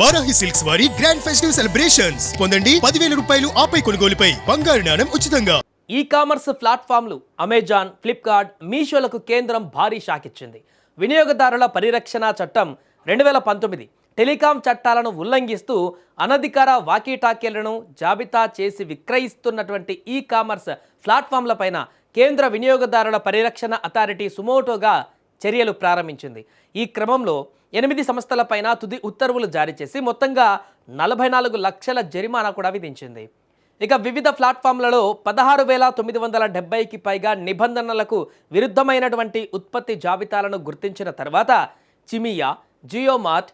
Varahi silks వారి grand festive celebrations పొందండి 10,000 రూపాయలు ఆపై కొనుగోలుపై బంగారు నాణెం ఉచితంగా. ఈ కామర్స్ ప్లాట్ఫామ్లు అమెజాన్, ఫ్లిప్కార్ట్, మీషోలకు కేంద్రం భారీ షాక్ ఇచ్చింది. వినియోగదారుల పరిరక్షణ చట్టం 2019 టెలికాం చట్టాలను ఉల్లంఘిస్తూ అనధికార వాకీటాకీలను జాబితా చేసి విక్రయిస్తున్నటువంటి ఈ కామర్స్ ప్లాట్ఫామ్లపైన కేంద్ర వినియోగదారుల పరిరక్షణ అథారిటీ సుమోటోగా చర్యలు ప్రారంభించింది. ఈ క్రమంలో 8 సంస్థలపైన తుది ఉత్తర్వులు జారీ చేసి మొత్తంగా 44 లక్షల జరిమానా కూడా విధించింది. ఇక వివిధ ప్లాట్ఫామ్లలో 16,970కి పైగా నిబంధనలకు విరుద్ధమైనటువంటి ఉత్పత్తి జాబితాలను గుర్తించిన తర్వాత చిమియా, JioMart,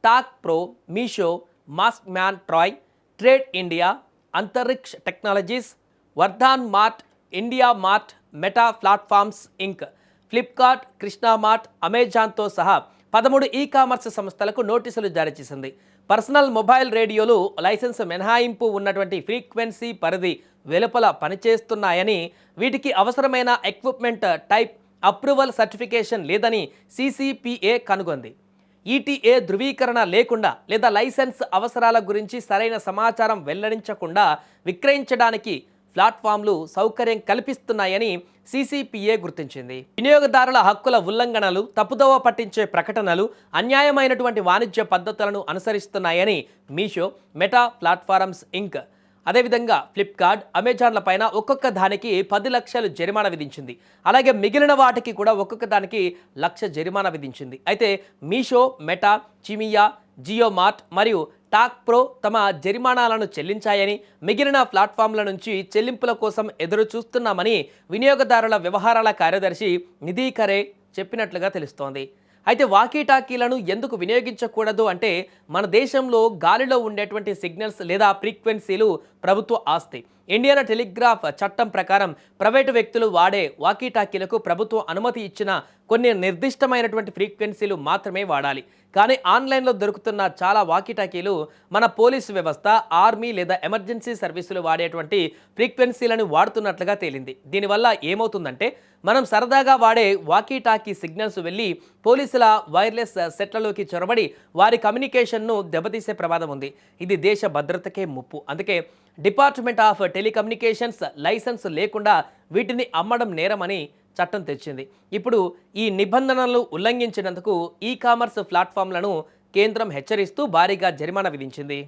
Talk Pro, Meesho, Mask Man Troy, Trade India, Antariksh Technologies, Vardhan Mart, India Mart, Meta Platforms Inc, Flipkart, Krishna Mart, అమెజాన్తో సహా 13 ఈ కామర్స్ సంస్థలకు నోటీసులు జారీ చేసింది. పర్సనల్ మొబైల్ రేడియోలు లైసెన్స్ మినహాయింపు ఉన్నటువంటి ఫ్రీక్వెన్సీ పరిధి వెలుపల పనిచేస్తున్నాయని, వీటికి అవసరమైన ఎక్విప్మెంట్ టైప్ అప్రూవల్ సర్టిఫికేషన్ లేదని CCPA కనుగొంది. ETA ధృవీకరణ లేకుండా లేదా లైసెన్స్ అవసరాల గురించి సరైన సమాచారం వెల్లడించకుండా విక్రయించడానికి ప్లాట్ఫామ్లు సౌకర్యం కల్పిస్తున్నాయని CCPA గుర్తించింది. వినియోగదారుల హక్కుల ఉల్లంఘనలు, తప్పుదోవ పట్టించే ప్రకటనలు, అన్యాయమైనటువంటి వాణిజ్య పద్ధతులను అనుసరిస్తున్నాయని మీషో, మెటా ప్లాట్ఫామ్స్ ఇంక్, అదేవిధంగా ఫ్లిప్కార్ట్, అమెజాన్ల పైన ఒక్కొక్క దానికి 10 లక్షలు జరిమానా విధించింది. అలాగే మిగిలిన వాటికి కూడా ఒక్కొక్క దానికి 1,00,000 జరిమానా విధించింది. అయితే మీషో, మెటా, చిమియా, జియోమార్ట్ మరియు టాక్ ప్రో తమ జరిమానాలను చెల్లించాయని, మిగిలిన ప్లాట్ఫామ్ల నుంచి చెల్లింపుల కోసం ఎదురు చూస్తున్నామని వినియోగదారుల వ్యవహారాల కార్యదర్శి నిధి ఖరే చెప్పినట్లుగా తెలుస్తోంది. అయితే వాకీటాకీలను ఎందుకు వినియోగించకూడదు అంటే, మన దేశంలో గాలిలో ఉండేటువంటి సిగ్నల్స్ లేదా ఫ్రీక్వెన్సీలు ప్రభుత్వ ఆస్తి. ఇండియన్ టెలిగ్రాఫ్ చట్టం ప్రకారం ప్రైవేటు వ్యక్తులు వాడే వాకీటాకీలకు ప్రభుత్వం అనుమతి ఇచ్చిన కొన్ని నిర్దిష్టమైనటువంటి ఫ్రీక్వెన్సీలు మాత్రమే వాడాలి. కానీ ఆన్లైన్లో దొరుకుతున్న చాలా వాకీటాకీలు మన పోలీసు వ్యవస్థ, ఆర్మీ లేదా ఎమర్జెన్సీ సర్వీసులు వాడేటువంటి ఫ్రీక్వెన్సీలను వాడుతున్నట్లుగా తేలింది. దీనివల్ల ఏమవుతుందంటే, మనం సరదాగా వాడే వాకీటాకీ సిగ్నల్స్ వెళ్ళి పోలీసుల వైర్లెస్ సెట్లలోకి చొరబడి వారి కమ్యూనికేషన్ను దెబ్బతీసే ప్రమాదం ఉంది. ఇది దేశ భద్రతకే ముప్పు. అందుకే డిపార్ట్మెంట్ ఆఫ్ టెలికమ్యూనికేషన్స్ లైసెన్స్ లేకుండా వీటిని అమ్మడం నేరమని చట్టం తెచ్చింది. ఇప్పుడు ఈ నిబంధనలు ఉల్లంఘించినందుకు ఈ కామర్స్ ప్లాట్ఫామ్లను కేంద్రం హెచ్చరిస్తూ భారీగా జరిమానా విధించింది.